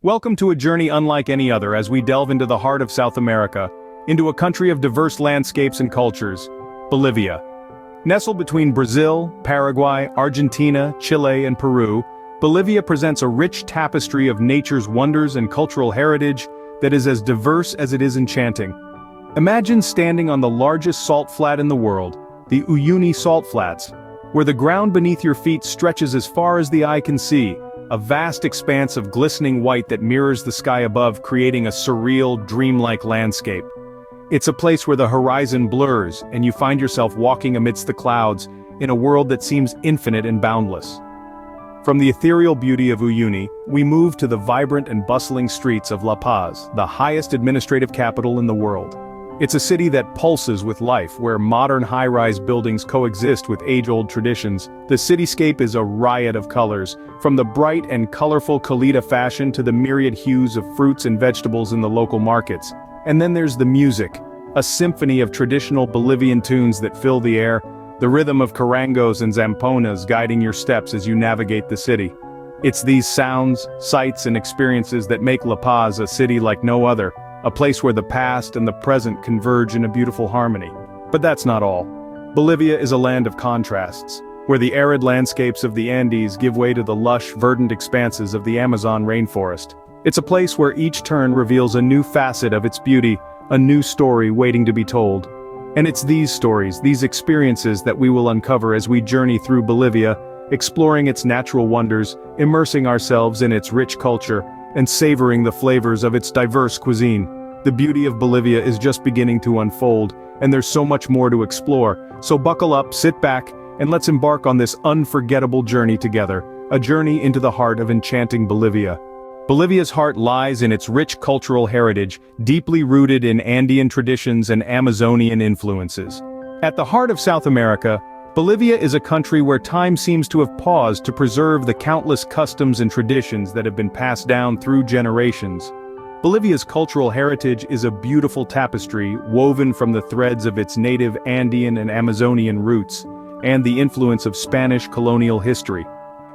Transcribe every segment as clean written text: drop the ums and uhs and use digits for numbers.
Welcome to a journey unlike any other as we delve into the heart of South America, into a country of diverse landscapes and cultures, Bolivia. Nestled between Brazil, Paraguay, Argentina, Chile, and Peru, Bolivia presents a rich tapestry of nature's wonders and cultural heritage that is as diverse as it is enchanting. Imagine standing on the largest salt flat in the world, the Uyuni salt flats, where the ground beneath your feet stretches as far as the eye can see, a vast expanse of glistening white that mirrors the sky above, creating a surreal, dreamlike landscape. It's a place where the horizon blurs, and you find yourself walking amidst the clouds, in a world that seems infinite and boundless. From the ethereal beauty of Uyuni, we move to the vibrant and bustling streets of La Paz, the highest administrative capital in the world. It's a city that pulses with life, where modern high-rise buildings coexist with age-old traditions. The cityscape is a riot of colors, from the bright and colorful Calita fashion to the myriad hues of fruits and vegetables in the local markets. And then there's the music, a symphony of traditional Bolivian tunes that fill the air, the rhythm of charangos and zamponas guiding your steps as you navigate the city. It's these sounds, sights, and experiences that make La Paz a city like no other, a place where the past and the present converge in a beautiful harmony. But that's not all. Bolivia is a land of contrasts, where the arid landscapes of the Andes give way to the lush, verdant expanses of the Amazon rainforest. It's a place where each turn reveals a new facet of its beauty, a new story waiting to be told. And it's these stories, these experiences that we will uncover as we journey through Bolivia, exploring its natural wonders, immersing ourselves in its rich culture, and savoring the flavors of its diverse cuisine. The beauty of Bolivia is just beginning to unfold, and there's so much more to explore. So buckle up, sit back, and let's embark on this unforgettable journey together, a journey into the heart of enchanting Bolivia. Bolivia's heart lies in its rich cultural heritage, deeply rooted in Andean traditions and Amazonian influences. At the heart of South America, Bolivia is a country where time seems to have paused to preserve the countless customs and traditions that have been passed down through generations. Bolivia's cultural heritage is a beautiful tapestry woven from the threads of its native Andean and Amazonian roots, and the influence of Spanish colonial history.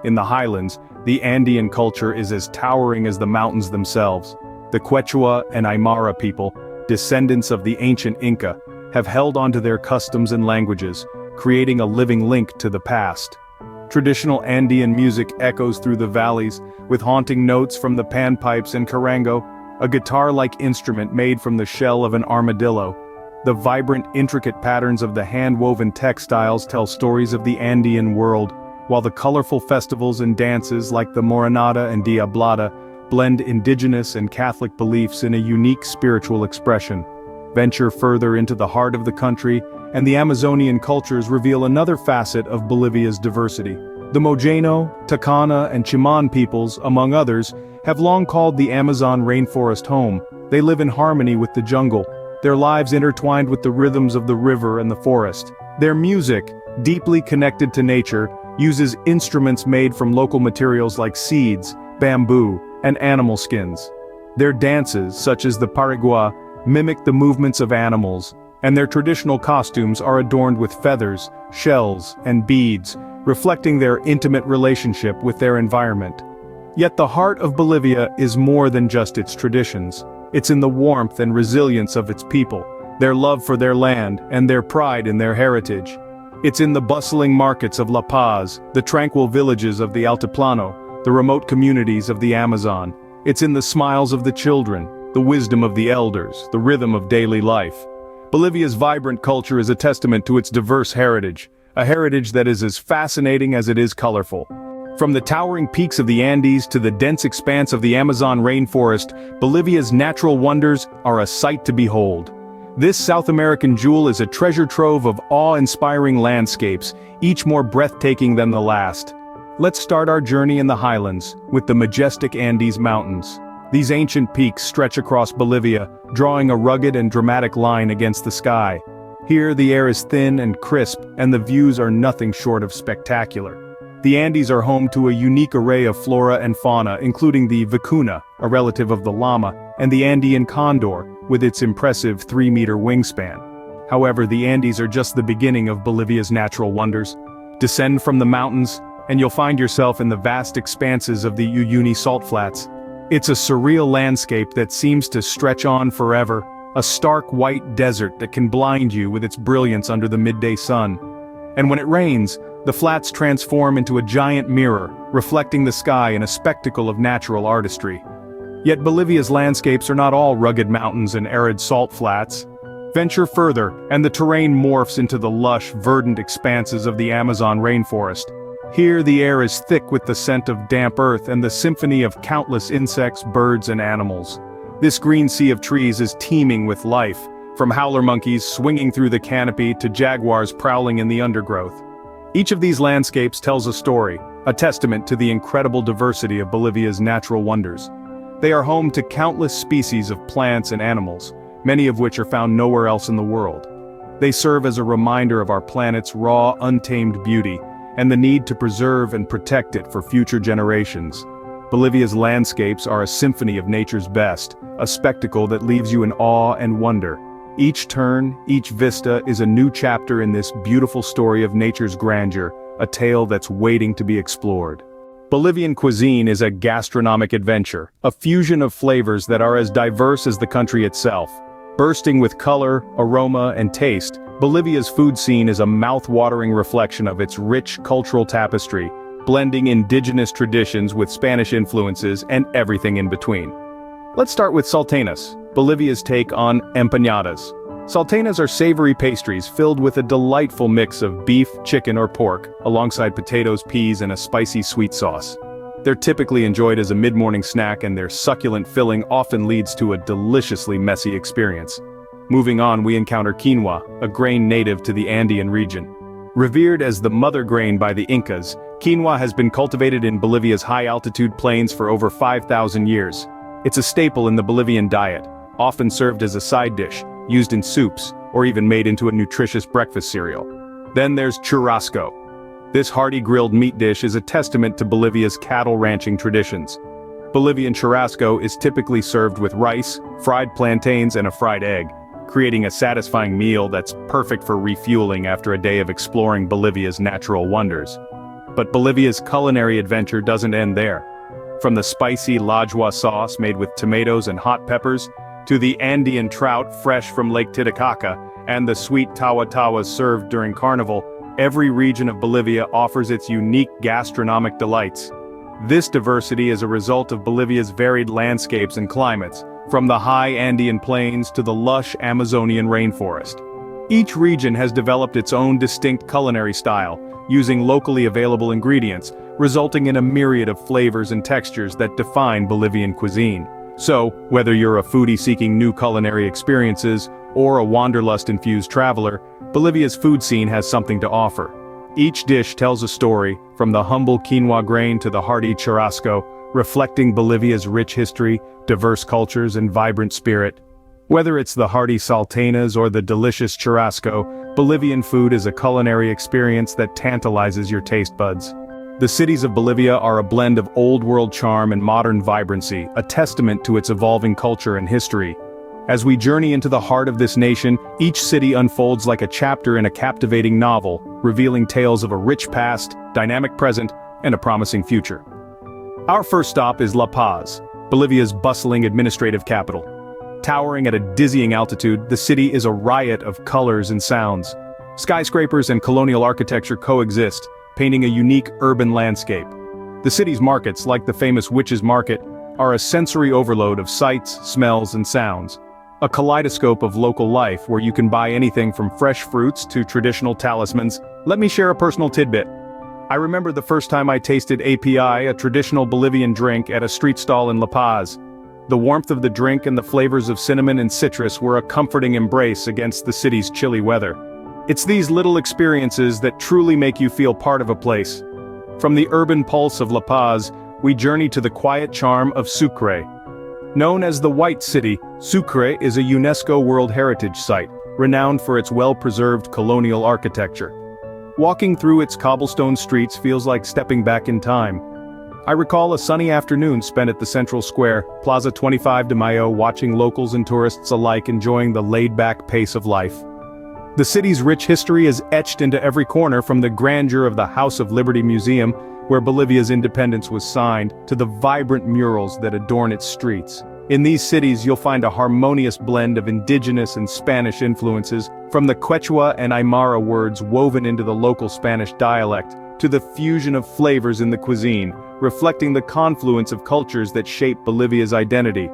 In the highlands, the Andean culture is as towering as the mountains themselves. The Quechua and Aymara people, descendants of the ancient Inca, have held onto their customs and languages, creating a living link to the past. Traditional Andean music echoes through the valleys, with haunting notes from the panpipes and charango, a guitar-like instrument made from the shell of an armadillo. The vibrant, intricate patterns of the hand-woven textiles tell stories of the Andean world, while the colorful festivals and dances like the Moronada and Diablada blend indigenous and Catholic beliefs in a unique spiritual expression. Venture further into the heart of the country, and the Amazonian cultures reveal another facet of Bolivia's diversity. The Mojano, Takana, and Chiman peoples, among others, have long called the Amazon rainforest home. They live in harmony with the jungle, their lives intertwined with the rhythms of the river and the forest. Their music, deeply connected to nature, uses instruments made from local materials like seeds, bamboo, and animal skins. Their dances, such as the parigua, mimic the movements of animals, and their traditional costumes are adorned with feathers, shells, and beads, reflecting their intimate relationship with their environment. Yet the heart of Bolivia is more than just its traditions. It's in the warmth and resilience of its people, their love for their land, and their pride in their heritage. It's in the bustling markets of La Paz, the tranquil villages of the Altiplano, the remote communities of the Amazon. It's in the smiles of the children, the wisdom of the elders, the rhythm of daily life. Bolivia's vibrant culture is a testament to its diverse heritage, a heritage that is as fascinating as it is colorful. From the towering peaks of the Andes to the dense expanse of the Amazon rainforest, Bolivia's natural wonders are a sight to behold. This South American jewel is a treasure trove of awe-inspiring landscapes, each more breathtaking than the last. Let's start our journey in the highlands, with the majestic Andes Mountains. These ancient peaks stretch across Bolivia, drawing a rugged and dramatic line against the sky. Here the air is thin and crisp, and the views are nothing short of spectacular. The Andes are home to a unique array of flora and fauna, including the vicuna, a relative of the llama, and the Andean condor, with its impressive 3-meter wingspan. However, the Andes are just the beginning of Bolivia's natural wonders. Descend from the mountains, and you'll find yourself in the vast expanses of the Uyuni salt flats. It's a surreal landscape that seems to stretch on forever, a stark white desert that can blind you with its brilliance under the midday sun. And when it rains, the flats transform into a giant mirror, reflecting the sky in a spectacle of natural artistry. Yet Bolivia's landscapes are not all rugged mountains and arid salt flats. Venture further, and the terrain morphs into the lush, verdant expanses of the Amazon rainforest. Here the air is thick with the scent of damp earth and the symphony of countless insects, birds, and animals. This green sea of trees is teeming with life, from howler monkeys swinging through the canopy to jaguars prowling in the undergrowth. Each of these landscapes tells a story, a testament to the incredible diversity of Bolivia's natural wonders. They are home to countless species of plants and animals, many of which are found nowhere else in the world. They serve as a reminder of our planet's raw, untamed beauty, and the need to preserve and protect it for future generations. Bolivia's landscapes are a symphony of nature's best, a spectacle that leaves you in awe and wonder. Each turn, each vista is a new chapter in this beautiful story of nature's grandeur, a tale that's waiting to be explored. Bolivian cuisine is a gastronomic adventure, a fusion of flavors that are as diverse as the country itself. Bursting with color, aroma, and taste, Bolivia's food scene is a mouth-watering reflection of its rich cultural tapestry, blending indigenous traditions with Spanish influences and everything in between. Let's start with salteñas, Bolivia's take on empanadas. Salteñas are savory pastries filled with a delightful mix of beef, chicken, or pork, alongside potatoes, peas, and a spicy sweet sauce. They're typically enjoyed as a mid-morning snack, and their succulent filling often leads to a deliciously messy experience. Moving on, we encounter quinoa, a grain native to the Andean region. Revered as the mother grain by the Incas, quinoa has been cultivated in Bolivia's high-altitude plains for over 5,000 years. It's a staple in the Bolivian diet, often served as a side dish, used in soups, or even made into a nutritious breakfast cereal. Then there's churrasco. This hearty grilled meat dish is a testament to Bolivia's cattle ranching traditions. Bolivian churrasco is typically served with rice, fried plantains, and a fried egg, creating a satisfying meal that's perfect for refueling after a day of exploring Bolivia's natural wonders. But Bolivia's culinary adventure doesn't end there. From the spicy lajua sauce made with tomatoes and hot peppers, to the Andean trout fresh from Lake Titicaca, and the sweet tawa-tawas served during Carnival, every region of Bolivia offers its unique gastronomic delights. This diversity is a result of Bolivia's varied landscapes and climates, from the high Andean plains to the lush Amazonian rainforest. Each region has developed its own distinct culinary style, using locally available ingredients, resulting in a myriad of flavors and textures that define Bolivian cuisine. So, whether you're a foodie seeking new culinary experiences, or a wanderlust-infused traveler, Bolivia's food scene has something to offer. Each dish tells a story, from the humble quinoa grain to the hearty churrasco, reflecting Bolivia's rich history, diverse cultures, and vibrant spirit. Whether it's the hearty salteñas or the delicious churrasco, Bolivian food is a culinary experience that tantalizes your taste buds. The cities of Bolivia are a blend of old-world charm and modern vibrancy, a testament to its evolving culture and history. As we journey into the heart of this nation, each city unfolds like a chapter in a captivating novel, revealing tales of a rich past, dynamic present, and a promising future. Our first stop is La Paz, Bolivia's bustling administrative capital. Towering at a dizzying altitude, the city is a riot of colors and sounds. Skyscrapers and colonial architecture coexist, painting a unique urban landscape. The city's markets, like the famous Witches' Market, are a sensory overload of sights, smells, and sounds. A kaleidoscope of local life where you can buy anything from fresh fruits to traditional talismans. Let me share a personal tidbit. I remember the first time I tasted API, a traditional Bolivian drink, at a street stall in La Paz. The warmth of the drink and the flavors of cinnamon and citrus were a comforting embrace against the city's chilly weather. It's these little experiences that truly make you feel part of a place. From the urban pulse of La Paz, we journey to the quiet charm of Sucre. Known as the White City, Sucre is a UNESCO World Heritage Site, renowned for its well-preserved colonial architecture. Walking through its cobblestone streets feels like stepping back in time. I recall a sunny afternoon spent at the central square, Plaza 25 de Mayo, watching locals and tourists alike enjoying the laid-back pace of life. The city's rich history is etched into every corner, from the grandeur of the House of Liberty Museum where Bolivia's independence was signed, to the vibrant murals that adorn its streets. In these cities you'll find a harmonious blend of indigenous and Spanish influences, from the Quechua and Aymara words woven into the local Spanish dialect, to the fusion of flavors in the cuisine, reflecting the confluence of cultures that shape Bolivia's identity.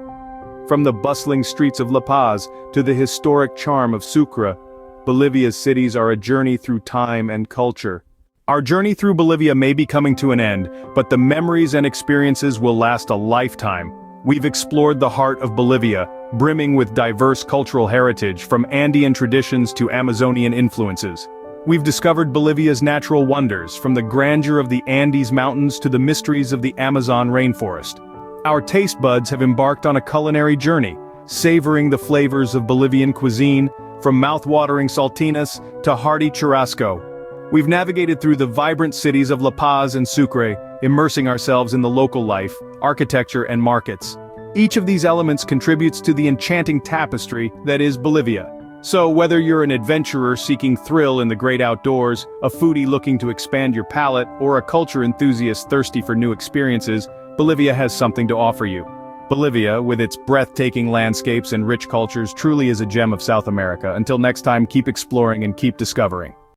From the bustling streets of La Paz to the historic charm of Sucre, Bolivia's cities are a journey through time and culture. Our journey through Bolivia may be coming to an end, but the memories and experiences will last a lifetime. We've explored the heart of Bolivia, brimming with diverse cultural heritage, from Andean traditions to Amazonian influences. We've discovered Bolivia's natural wonders, from the grandeur of the Andes Mountains to the mysteries of the Amazon rainforest. Our taste buds have embarked on a culinary journey, savoring the flavors of Bolivian cuisine, from mouth-watering saltinas to hearty churrasco. We've navigated through the vibrant cities of La Paz and Sucre, immersing ourselves in the local life, architecture and markets. Each of these elements contributes to the enchanting tapestry that is Bolivia. So whether you're an adventurer seeking thrill in the great outdoors, a foodie looking to expand your palate, or a culture enthusiast thirsty for new experiences, Bolivia has something to offer you. Bolivia, with its breathtaking landscapes and rich cultures, truly is a gem of South America. Until next time, keep exploring and keep discovering.